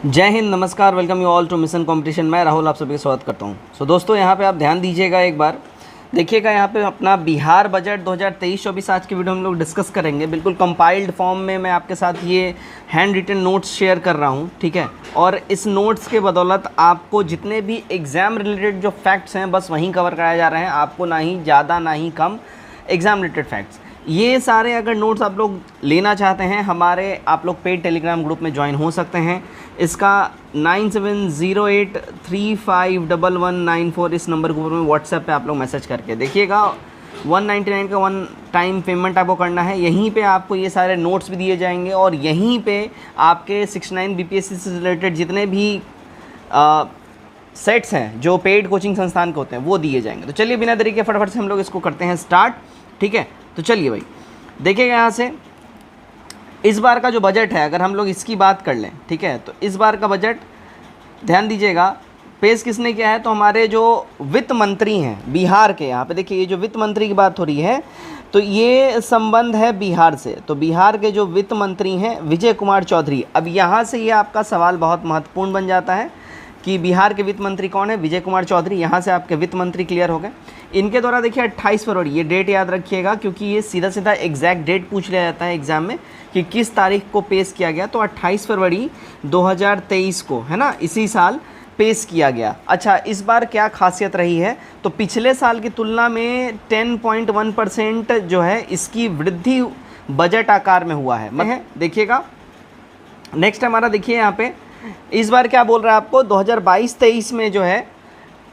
जय हिंद, नमस्कार, welcome you all to mission competition. मैं राहुल आप सभी का स्वागत करता हूं। दोस्तों यहाँ पे आप ध्यान दीजिएगा, एक बार देखिएगा। यहाँ पे अपना बिहार बजट 2023-24 आज की वीडियो हम लोग डिस्कस करेंगे। बिल्कुल कंपाइल्ड फॉर्म में मैं आपके साथ ये हैंड रिटन नोट्स शेयर कर रहा हूँ, ठीक है। और इस नोट्स के बदौलत आपको जितने भी एग्ज़ाम रिलेटेड जो फैक्ट्स हैं बस वहीं कवर कराए जा रहे हैं। आपको ना ही ज़्यादा ना ही कम एग्ज़ाम रिलेटेड फैक्ट्स। ये सारे अगर नोट्स आप लोग लेना चाहते हैं, हमारे आप लोग पेड टेलीग्राम ग्रुप में ज्वाइन हो सकते हैं। इसका 9708351194 इस नंबर के ऊपर में व्हाट्सएप पे आप लोग मैसेज करके देखिएगा। 199 का वन टाइम पेमेंट आपको करना है। यहीं पे आपको ये सारे नोट्स भी दिए जाएंगे और यहीं पे आपके 69 बीपीएससी से रिलेटेड जितने भी सेट्स हैं जो पेड कोचिंग संस्थान के होते हैं वो दिए जाएंगे। तो चलिए बिना देरी के फटाफट से हम लोग इसको करते हैं स्टार्ट, ठीक है। तो चलिए भाई देखिएगा, यहाँ से इस बार का जो बजट है अगर हम लोग इसकी बात कर लें, ठीक है। तो इस बार का बजट ध्यान दीजिएगा, पेश किसने किया है? तो हमारे जो वित्त मंत्री हैं बिहार के, यहाँ पे देखिए ये जो वित्त मंत्री की बात हो रही है तो ये संबंध है बिहार से। तो बिहार के जो वित्त मंत्री हैं विजय कुमार चौधरी। अब यहाँ से ये आपका सवाल बहुत महत्वपूर्ण बन जाता है कि बिहार के वित्त मंत्री कौन है? विजय कुमार चौधरी। यहाँ से आपके वित्त मंत्री क्लियर हो गए। इनके द्वारा देखिए 28 फरवरी, ये डेट याद रखिएगा क्योंकि ये सीधा सीधा एग्जैक्ट डेट पूछ लिया जाता है एग्जाम में कि किस तारीख को पेश किया गया। तो 28 फरवरी 2023 को, है ना, इसी साल पेश किया गया। अच्छा, इस बार क्या खासियत रही है? तो पिछले साल की तुलना में 10.1% जो है इसकी वृद्धि बजट आकार में हुआ है। देखिएगा नेक्स्ट हमारा देखिए यहाँ पे इस बार क्या बोल रहा है आपको, 2022-23 में जो है,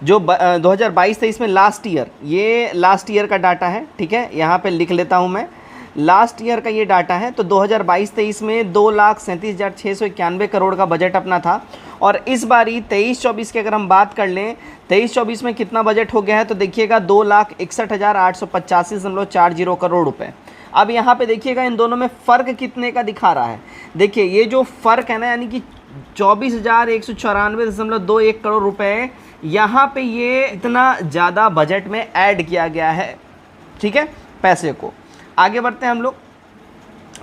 जो 2022-23 में लास्ट ईयर, ये लास्ट ईयर का डाटा है, ठीक है। यहाँ पे लिख लेता हूँ मैं, लास्ट ईयर का ये डाटा है। तो 2022-23 में 2,37,691 करोड़ का बजट अपना था। और इस बारी 23-24 की अगर हम बात कर लें, 23-24 में कितना बजट हो गया है? तो देखिएगा 2,61,885.40 करोड़ रुपये। अब यहाँ पे देखिएगा इन दोनों में फ़र्क कितने का दिखा रहा है। देखिए ये जो फ़र्क है ना, यानी कि 24,194.21 करोड़ रुपए, यहाँ पे ये इतना ज़्यादा बजट में ऐड किया गया है, ठीक है, पैसे को। आगे बढ़ते हैं हम लोग।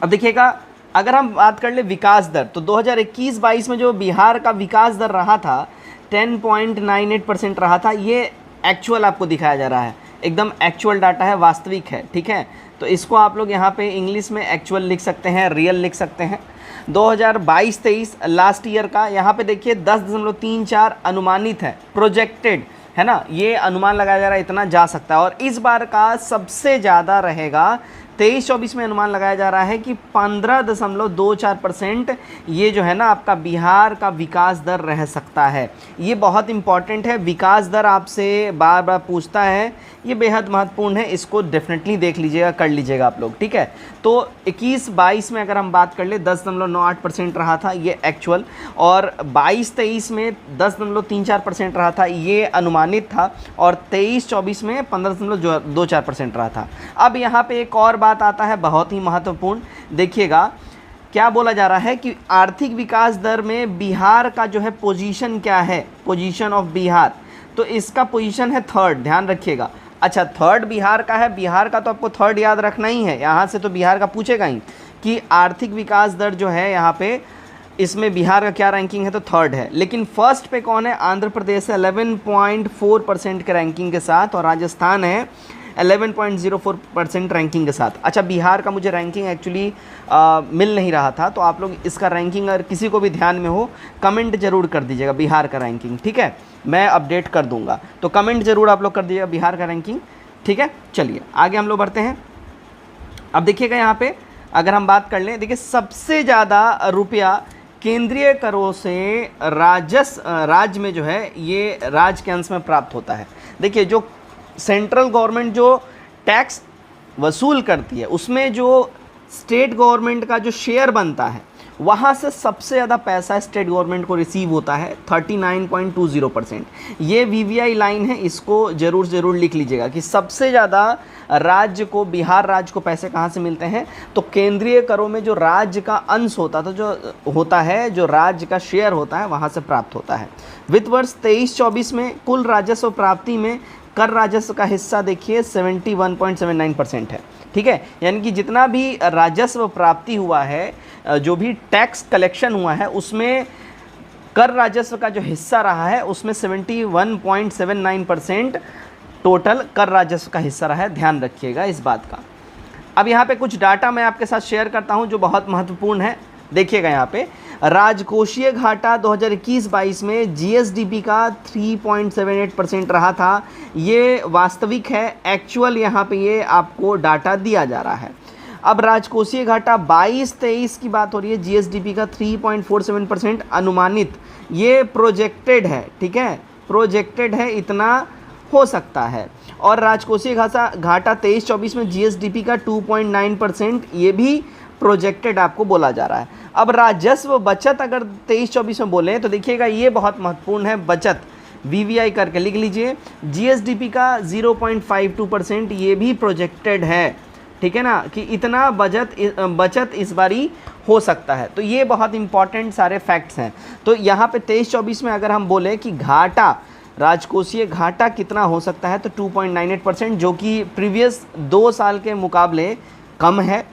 अब देखिएगा अगर हम बात कर ले विकास दर, तो 2021-22 में जो बिहार का विकास दर रहा था 10.98% रहा था। ये एक्चुअल आपको दिखाया जा रहा है, एकदम एक्चुअल डाटा है, वास्तविक है, ठीक है। तो इसको आप लोग यहाँ पे इंग्लिश में एक्चुअल लिख सकते हैं, रियल लिख सकते हैं। 2022-23 लास्ट ईयर का यहाँ पे देखिए 10.34 अनुमानित है, प्रोजेक्टेड है ना, ये अनुमान लगाया जा रहा है इतना जा सकता है। और इस बार का सबसे ज़्यादा रहेगा 23-24 में अनुमान लगाया जा रहा है कि 15.24% ये जो है ना आपका बिहार का विकास दर रह सकता है। ये बहुत इंपॉर्टेंट है, विकास दर आपसे बार बार पूछता है, ये बेहद महत्वपूर्ण है। इसको डेफिनेटली देख लीजिएगा, कर लीजिएगा आप लोग, ठीक है। तो 21-22 में अगर हम बात कर ले 10.98% रहा था ये एक्चुअल, और 22-23 में 10.34% रहा था ये अनुमानित था, और 23-24 में 15.24% रहा था। अब यहाँ पे एक और बात आता है बहुत ही महत्वपूर्ण, देखिएगा क्या बोला जा रहा है कि आर्थिक विकास दर में बिहार का जो है पोजीशन क्या है, पोजीशन ऑफ बिहार। तो इसका पोजीशन है थर्ड, ध्यान रखिएगा। अच्छा, थर्ड बिहार का है, बिहार का तो आपको थर्ड याद रखना ही है, यहाँ से तो बिहार का पूछेगा ही कि आर्थिक विकास दर जो है यहाँ पे, इसमें बिहार का क्या रैंकिंग है? तो थर्ड है। लेकिन फर्स्ट पे कौन है? आंध्र प्रदेश है 11.4% के रैंकिंग के साथ, और राजस्थान है 11.04% रैंकिंग के साथ। अच्छा, बिहार का मुझे रैंकिंग एक्चुअली मिल नहीं रहा था, तो आप लोग इसका रैंकिंग अगर किसी को भी ध्यान में हो कमेंट जरूर कर दीजिएगा बिहार का रैंकिंग, ठीक है। मैं अपडेट कर दूंगा, तो कमेंट जरूर आप लोग कर दीजिएगा बिहार का रैंकिंग, ठीक है। चलिए आगे हम लोग बढ़ते हैं। अब देखिएगा यहाँ पे अगर हम बात कर लें, देखिए सबसे ज़्यादा रुपया केंद्रीय करों से राज्य में जो है ये राज्य के अंश में प्राप्त होता है। देखिए जो सेंट्रल गवर्नमेंट जो टैक्स वसूल करती है उसमें जो स्टेट गवर्नमेंट का जो शेयर बनता है वहाँ से सबसे ज़्यादा पैसा स्टेट गवर्नमेंट को रिसीव होता है 39.20%। ये वीवीआई लाइन है, इसको ज़रूर लिख लीजिएगा कि सबसे ज़्यादा राज्य को, बिहार राज्य को पैसे कहाँ से मिलते हैं? तो केंद्रीय करों में जो राज्य का अंश होता था, जो होता है, जो राज्य का शेयर होता है वहाँ से प्राप्त होता है। वित्त वर्ष 23-24 में कुल राजस्व प्राप्ति में कर राजस्व का हिस्सा देखिए 71.79% है, ठीक है। यानी कि जितना भी राजस्व प्राप्ति हुआ है, जो भी टैक्स कलेक्शन हुआ है, उसमें कर राजस्व का जो हिस्सा रहा है उसमें 71.79% टोटल कर राजस्व का हिस्सा रहा है, ध्यान रखिएगा इस बात का। अब यहाँ पे कुछ डाटा मैं आपके साथ शेयर करता हूँ जो बहुत महत्वपूर्ण है। देखिएगा यहाँ पे राजकोषीय घाटा 2021-22 में जीएसडीपी का 3.78% रहा था। ये वास्तविक है, एक्चुअल यहाँ पे ये आपको डाटा दिया जा रहा है। अब राजकोषीय घाटा 22-23 की बात हो रही है, जीएसडीपी का 3.47% अनुमानित, ये प्रोजेक्टेड है, ठीक है, प्रोजेक्टेड है, इतना हो सकता है। और राजकोषीय घाटा 23-24 में जीएसडीपी का 2.9%, ये भी प्रोजेक्टेड आपको बोला जा रहा है। अब राजस्व बचत अगर 23-24 में बोलें तो देखिएगा ये बहुत महत्वपूर्ण है, बचत वीवीआई करके लिख लीजिए, जीएसडीपी का 0.52%, ये भी प्रोजेक्टेड है, ठीक है ना, कि इतना बचत इस बारी हो सकता है। तो ये बहुत इंपॉर्टेंट सारे फैक्ट्स हैं। तो यहाँ पे 23-24 में अगर हम बोले कि घाटा, राजकोषीय घाटा कितना हो सकता है, तो 2.98%, जो कि प्रीवियस 2 साल के मुकाबले कम है,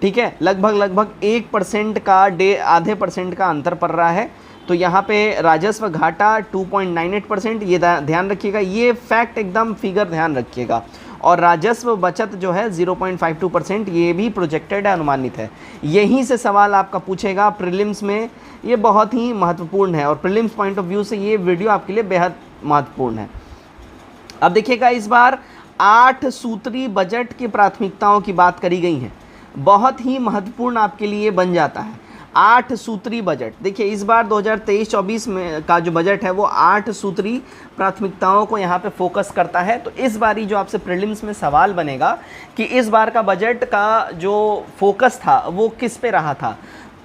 ठीक है, लगभग 1% का आधे % का अंतर पड़ रहा है। तो यहाँ पे राजस्व घाटा 2.98%, ये ध्यान रखिएगा, ये फैक्ट एकदम फिगर ध्यान रखिएगा। और राजस्व बचत जो है 0.52%, ये भी प्रोजेक्टेड है, अनुमानित है। यहीं से सवाल आपका पूछेगा प्रीलिम्स में, ये बहुत ही महत्वपूर्ण है और प्रीलिम्स पॉइंट ऑफ व्यू से ये वीडियो आपके लिए बेहद महत्वपूर्ण है। अब देखिएगा इस बार 8 सूत्री बजट की प्राथमिकताओं की बात करी गई है, बहुत ही महत्वपूर्ण आपके लिए बन जाता है 8 सूत्री बजट। देखिए इस बार 2023-24 में का जो बजट है वो 8 सूत्री प्राथमिकताओं को यहाँ पे फोकस करता है। तो इस बारी जो आपसे प्रीलिम्स में सवाल बनेगा कि इस बार का बजट का जो फोकस था वो किस पे रहा था,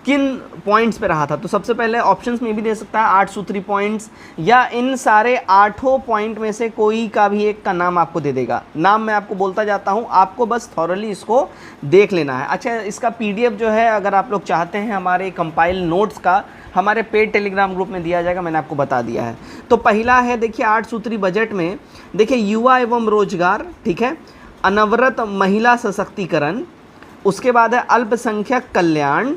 किन पॉइंट्स पे रहा था। तो सबसे पहले ऑप्शंस में भी दे सकता है 8 सूत्री पॉइंट्स, या इन सारे 8 पॉइंट में से कोई का भी एक का नाम आपको दे देगा। नाम मैं आपको बोलता जाता हूँ, आपको बस थॉरली इसको देख लेना है। अच्छा, इसका पीडीएफ जो है अगर आप लोग चाहते हैं हमारे कंपाइल नोट्स का, हमारे पेड टेलीग्राम ग्रुप में दिया जाएगा, मैंने आपको बता दिया है। तो पहला है देखिए 8 सूत्री बजट में, देखिए युवा एवं रोजगार, ठीक है, अनवरत महिला सशक्तिकरण, उसके बाद है अल्पसंख्यक कल्याण,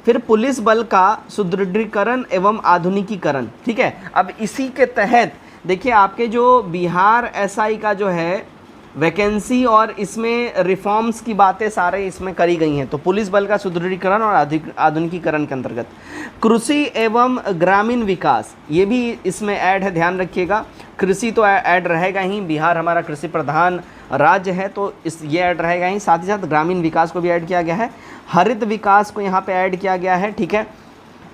फिर पुलिस बल का सुदृढ़ीकरण एवं आधुनिकीकरण, ठीक है। अब इसी के तहत देखिए आपके जो बिहार एसआई का जो है वैकेंसी और इसमें रिफॉर्म्स की बातें सारे इसमें करी गई हैं। तो पुलिस बल का सुदृढ़ीकरण और आधुनिकीकरण के अंतर्गत कृषि एवं ग्रामीण विकास, ये भी इसमें ऐड है, ध्यान रखिएगा। कृषि तो ऐड रहेगा ही, बिहार हमारा कृषि प्रधान राज्य है तो ये ऐड रहेगा ही। साथ ही साथ ग्रामीण विकास को भी ऐड किया गया है, हरित विकास को यहाँ पे ऐड किया गया है, ठीक है,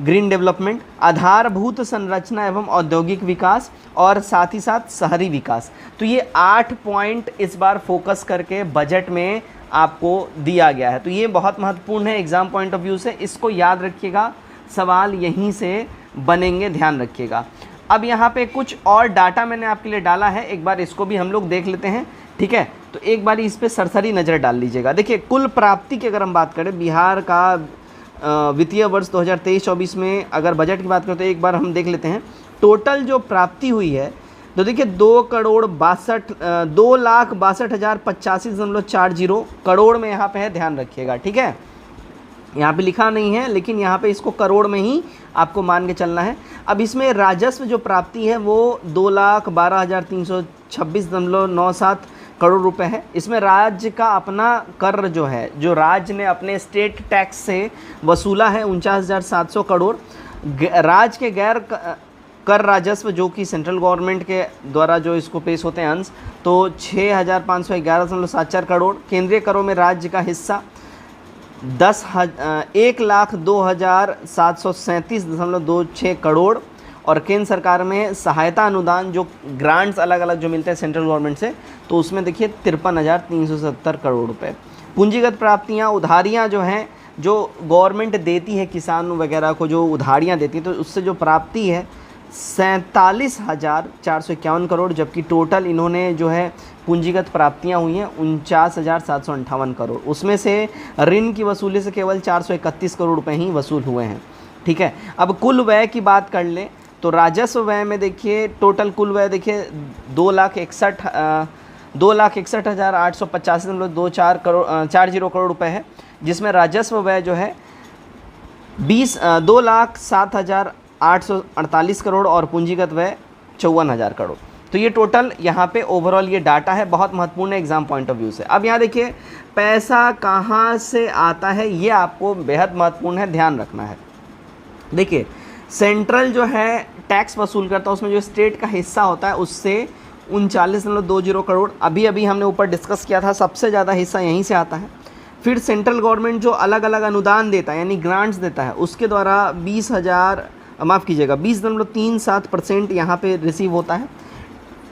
ग्रीन डेवलपमेंट, आधारभूत संरचना एवं औद्योगिक विकास, और साथ ही साथ शहरी विकास। तो ये 8 पॉइंट इस बार फोकस करके बजट में आपको दिया गया है। तो ये बहुत महत्वपूर्ण है एग्जाम पॉइंट ऑफ व्यू से, इसको याद रखिएगा, सवाल यहीं से बनेंगे, ध्यान रखिएगा। अब यहाँ पे कुछ और डाटा मैंने आपके लिए डाला है, एक बार इसको भी हम लोग देख लेते हैं, ठीक है। तो एक बार इस पे सरसरी नज़र डाल लीजिएगा। देखिए कुल प्राप्ति की अगर हम बात करें बिहार का वित्तीय वर्ष 2023-24 में अगर बजट की बात करें तो एक बार हम देख लेते हैं टोटल जो प्राप्ति हुई है। तो देखिए 2,62,85,085.40 करोड़ में यहाँ पे है, ध्यान रखिएगा, ठीक है। यहाँ पे लिखा नहीं है लेकिन यहाँ पे इसको करोड़ में ही आपको मान के चलना है। अब इसमें राजस्व जो प्राप्ति है वो 2,12,326.97 करोड़ रुपए है। इसमें राज्य का अपना कर जो है, जो राज्य ने अपने स्टेट टैक्स से वसूला है 49,700 करोड़। राज्य के गैर कर राजस्व जो कि सेंट्रल गवर्नमेंट के द्वारा जो इसको पेश होते हैं अंश, तो 6,511.74 करोड़। केंद्रीय करों में राज्य का हिस्सा 1,02,737.26 करोड़, और केंद्र सरकार में सहायता अनुदान जो ग्रांट्स अलग अलग जो मिलते हैं सेंट्रल गवर्नमेंट से, तो उसमें देखिए 53,370 करोड़ रुपए। पूंजीगत प्राप्तियां, उधारियां जो हैं, जो गवर्नमेंट देती है किसान वगैरह को, जो उधारियां देती है, तो उससे जो प्राप्ति है 47,451 करोड़, जबकि टोटल इन्होंने जो है पूंजीगत प्राप्तियां हुई हैं 49,758 करोड़। उसमें से ऋण की वसूली से केवल 431 करोड़ रुपए ही वसूल हुए हैं, ठीक है। अब कुल व्यय की बात कर लें तो राजस्व व्यय में देखिए टोटल कुल व्यय देखिए 2,61,885.24 करोड़ रुपए है, जिसमें राजस्व व्यय जो है 2,07,000 848 करोड़ और पूंजीगत व्यय 54,000 करोड़। तो ये टोटल यहाँ पे ओवरऑल ये डाटा है, बहुत महत्वपूर्ण है एग्जाम पॉइंट ऑफ व्यू से। अब यहाँ देखिए पैसा कहाँ से आता है, ये आपको बेहद महत्वपूर्ण है, ध्यान रखना है। देखिए सेंट्रल जो है टैक्स वसूल करता है, उसमें जो स्टेट का हिस्सा होता है उससे 39.20 करोड़ अभी अभी हमने ऊपर डिस्कस किया था, सबसे ज़्यादा हिस्सा यहीं से आता है। फिर सेंट्रल गवर्नमेंट जो अलग अलग अनुदान देता है यानी ग्रांट्स देता है, उसके द्वारा 20.37% यहाँ पे रिसीव होता है।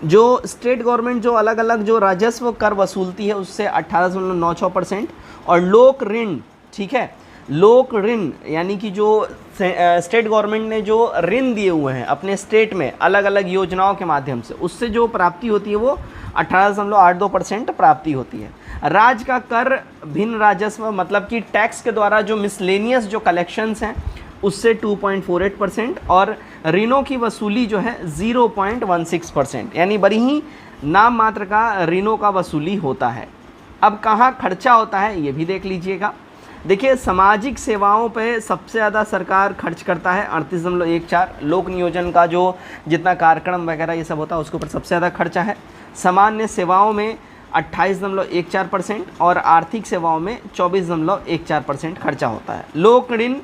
जो स्टेट गवर्नमेंट जो अलग अलग जो राजस्व कर वसूलती है उससे 18.96%। और लोक ऋण, ठीक है, लोक ऋण यानी कि जो स्टेट गवर्नमेंट ने जो ऋण दिए हुए हैं अपने स्टेट में अलग अलग योजनाओं के माध्यम से, उससे जो प्राप्ति होती है वो 18.82% प्राप्ति होती है। राज्य का कर भिन्न राजस्व मतलब कि टैक्स के द्वारा जो मिसलेनियस जो कलेक्शंस हैं उससे 2.48% और ऋणों की वसूली जो है 0.16%, यानी बड़ी ही नाम मात्र का ऋणों का वसूली होता है। अब कहाँ खर्चा होता है ये भी देख लीजिएगा। देखिए सामाजिक सेवाओं पे सबसे ज़्यादा सरकार खर्च करता है 38.14, लोक नियोजन का जो जितना कार्यक्रम वगैरह ये सब होता है उसके ऊपर सबसे ज़्यादा खर्चा है। सामान्य सेवाओं में 28.14% और आर्थिक सेवाओं में 24.14% खर्चा होता है। लोक ऋण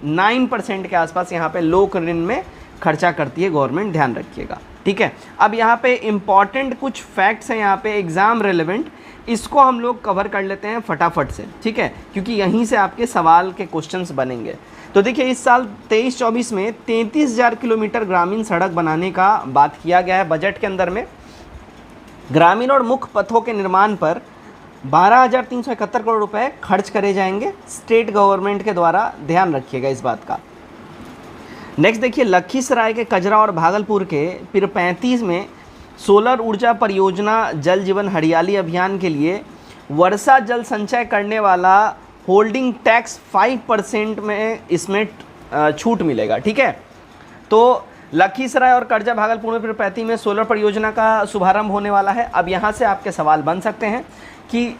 9% के आसपास यहाँ पे लोक ऋण में खर्चा करती है गवर्नमेंट, ध्यान रखिएगा, ठीक है। अब यहाँ पे इम्पॉर्टेंट कुछ फैक्ट्स हैं यहाँ पे एग्ज़ाम रेलेवेंट, इसको हम लोग कवर कर लेते हैं फटाफट से, ठीक है, क्योंकि यहीं से आपके सवाल के क्वेश्चंस बनेंगे। तो देखिए इस साल 23-24 में 33,000 किलोमीटर ग्रामीण सड़क बनाने का बात किया गया है बजट के अंदर में। ग्रामीण और मुख्य पथों के निर्माण पर 12,371 करोड़ रुपए खर्च करे जाएंगे स्टेट गवर्नमेंट के द्वारा, ध्यान रखिएगा इस बात का। नेक्स्ट देखिए लखीसराय के कजरा और भागलपुर के पिर 35 में सोलर ऊर्जा परियोजना जल जीवन हरियाली अभियान के लिए वर्षा जल संचय करने वाला होल्डिंग टैक्स 5% में इसमें छूट मिलेगा, ठीक है। तो लखीसराय और करजा भागलपुर में फिर 35 में सोलर परियोजना का शुभारंभ होने वाला है। अब यहाँ से आपके सवाल बन सकते हैं कि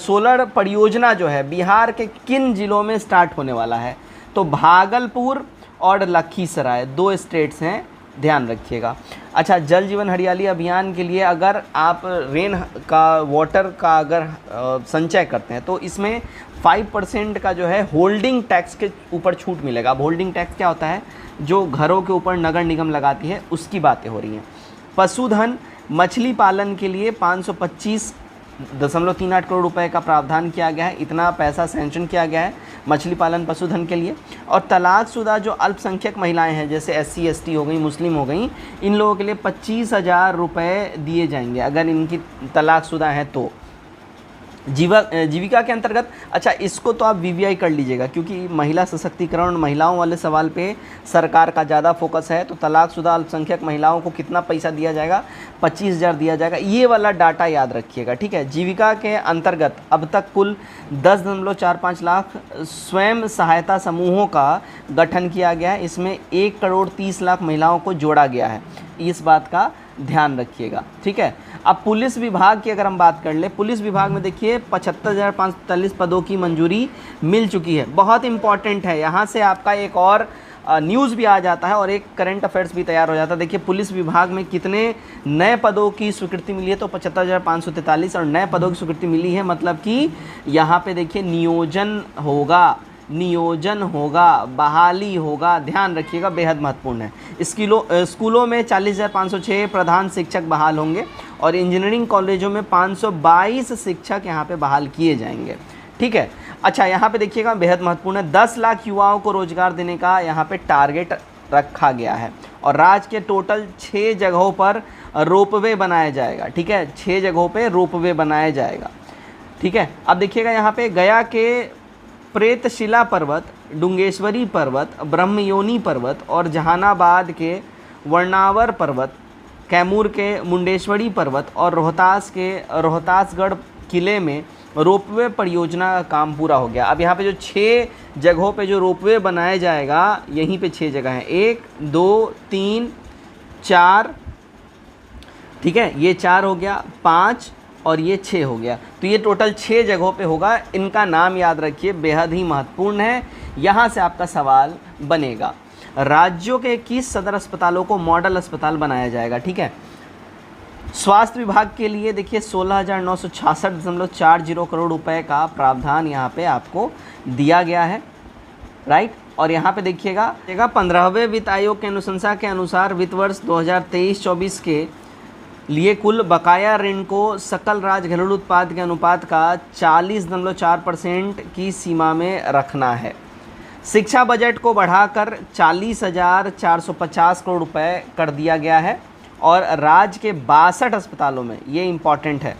सोलर परियोजना जो है बिहार के किन जिलों में स्टार्ट होने वाला है, तो भागलपुर और लखीसराय 2 स्टेट्स हैं, ध्यान रखिएगा। अच्छा, जल जीवन हरियाली अभियान के लिए अगर आप रेन का वाटर का अगर संचय करते हैं तो इसमें 5% का जो है होल्डिंग टैक्स के ऊपर छूट मिलेगा। अब होल्डिंग टैक्स क्या होता है, जो घरों के ऊपर नगर निगम लगाती है उसकी बातें हो रही हैं। पशुधन मछली पालन के लिए 525.38 करोड़ रुपए का प्रावधान किया गया है, इतना पैसा सैंक्शन किया गया है मछली पालन पशुधन के लिए। और तलाकशुदा जो अल्पसंख्यक महिलाएं हैं जैसे SC ST हो गई, मुस्लिम हो गई, इन लोगों के लिए 25,000 रुपये दिए जाएंगे अगर इनकी तलाकशुदा हैं तो जीविका के अंतर्गत। अच्छा, इसको तो आप VVI कर लीजिएगा क्योंकि महिला सशक्तिकरण महिलाओं वाले सवाल पे सरकार का ज़्यादा फोकस है। तो तलाकशुदा अल्पसंख्यक महिलाओं को कितना पैसा दिया जाएगा, 25,000 दिया जाएगा, ये वाला डाटा याद रखिएगा, ठीक है। जीविका के अंतर्गत अब तक कुल 10.45 लाख स्वयं सहायता समूहों का गठन किया गया है, इसमें 1,30,00,000 महिलाओं को जोड़ा गया है, इस बात का ध्यान रखिएगा, ठीक है। अब पुलिस विभाग की अगर हम बात कर ले, पुलिस विभाग में देखिए 75,543 पदों की मंजूरी मिल चुकी है, बहुत इंपॉर्टेंट है। यहाँ से आपका एक और न्यूज़ भी आ जाता है और एक करंट अफेयर्स भी तैयार हो जाता है। देखिए पुलिस विभाग में कितने नए पदों की स्वीकृति मिली है, तो 75,543 और नए पदों की स्वीकृति मिली है, मतलब कि यहाँ पे देखिए नियोजन होगा, बहाली होगा, ध्यान रखिएगा, बेहद महत्वपूर्ण है। स्कूलों में 40,506 प्रधान शिक्षक बहाल होंगे और इंजीनियरिंग कॉलेजों में 522 शिक्षक यहाँ पे बहाल किए जाएंगे, ठीक है। अच्छा, यहाँ पे देखिएगा बेहद महत्वपूर्ण है, 10 लाख युवाओं को रोजगार देने का यहाँ पे टारगेट रखा गया है और राज्य के टोटल 6 जगहों पर रोपवे बनाया जाएगा, ठीक है, 6 जगहों पे रोपवे बनाया जाएगा, ठीक है। अब देखिएगा यहाँ पे गया के प्रेतशिला पर्वत, डुंगेश्वरी पर्वत, ब्रह्मयोनी पर्वत और जहानाबाद के वर्णावर पर्वत, कैमूर के मुंडेश्वरी पर्वत और रोहतास के रोहतासगढ़ किले में रोपवे परियोजना का काम पूरा हो गया। अब यहाँ पे जो 6 जगहों पे जो रोपवे बनाया जाएगा, यहीं पे 6 जगह हैं, 1 2 3 4, ठीक है, ये 4 हो गया, 5 और ये 6 हो गया, तो ये टोटल 6 जगहों पे होगा। इनका नाम याद रखिए, बेहद ही महत्वपूर्ण है, यहाँ से आपका सवाल बनेगा। राज्यों के 21 सदर अस्पतालों को मॉडल अस्पताल बनाया जाएगा। ठीक है। स्वास्थ्य विभाग के लिए देखिए 16,966.40 करोड़ रुपए का प्रावधान यहाँ पे आपको दिया गया है, राइट। और यहाँ पे देखिएगा 15वें वित्त आयोग के अनुशंसा के अनुसार वित्त वर्ष 2023-24 के लिए कुल बकाया ऋण को सकल राज्य घरेलू उत्पाद के अनुपात का 40.4% की सीमा में रखना है। शिक्षा बजट को बढ़ाकर 40,450 करोड़ रुपए कर दिया गया है और राज्य के 62 अस्पतालों में, ये इम्पॉर्टेंट है,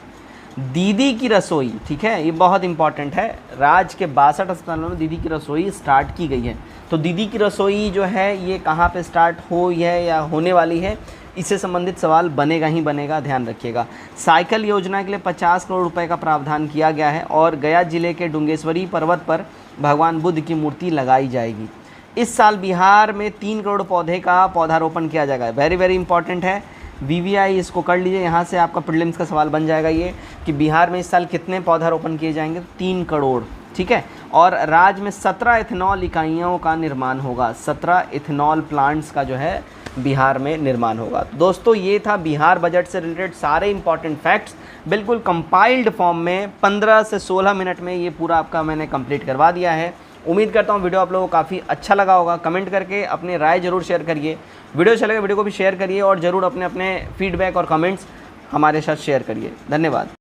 दीदी की रसोई, ठीक है, ये बहुत इंपॉर्टेंट है, राज्य के 62 अस्पतालों में दीदी की रसोई स्टार्ट की गई है। तो दीदी की रसोई जो है ये कहाँ पे स्टार्ट हुई है या होने वाली है, इससे संबंधित सवाल बनेगा ही बनेगा, ध्यान रखिएगा। साइकिल योजना के लिए 50 करोड़ रुपए का प्रावधान किया गया है और गया जिले के डुंगेश्वरी पर्वत पर भगवान बुद्ध की मूर्ति लगाई जाएगी। इस साल बिहार में 3 करोड़ पौधे का पौधारोपण किया जाएगा। वेरी वेरी इंपॉर्टेंट है, VVI इसको कर लीजिए, यहाँ से आपका प्रीलिम्स का सवाल बन जाएगा ये कि बिहार में इस साल कितने पौधारोपण किए जाएंगे, 3 करोड़। ठीक है। और राज्य में 17 इथेनॉल इकाइयों का निर्माण होगा, 17 इथेनॉल प्लांट्स का जो है बिहार में निर्माण होगा। दोस्तों ये था बिहार बजट से रिलेटेड सारे इंपॉर्टेंट फैक्ट्स, बिल्कुल कंपाइल्ड फॉर्म में 15 से 16 मिनट में ये पूरा आपका मैंने कंप्लीट करवा दिया है। उम्मीद करता हूँ वीडियो आप लोगों को काफ़ी अच्छा लगा होगा। कमेंट करके अपनी राय जरूर शेयर करिए। वीडियो अच्छा लगे वीडियो को भी शेयर करिए और ज़रूर अपने फीडबैक और कमेंट्स हमारे साथ शेयर करिए। धन्यवाद।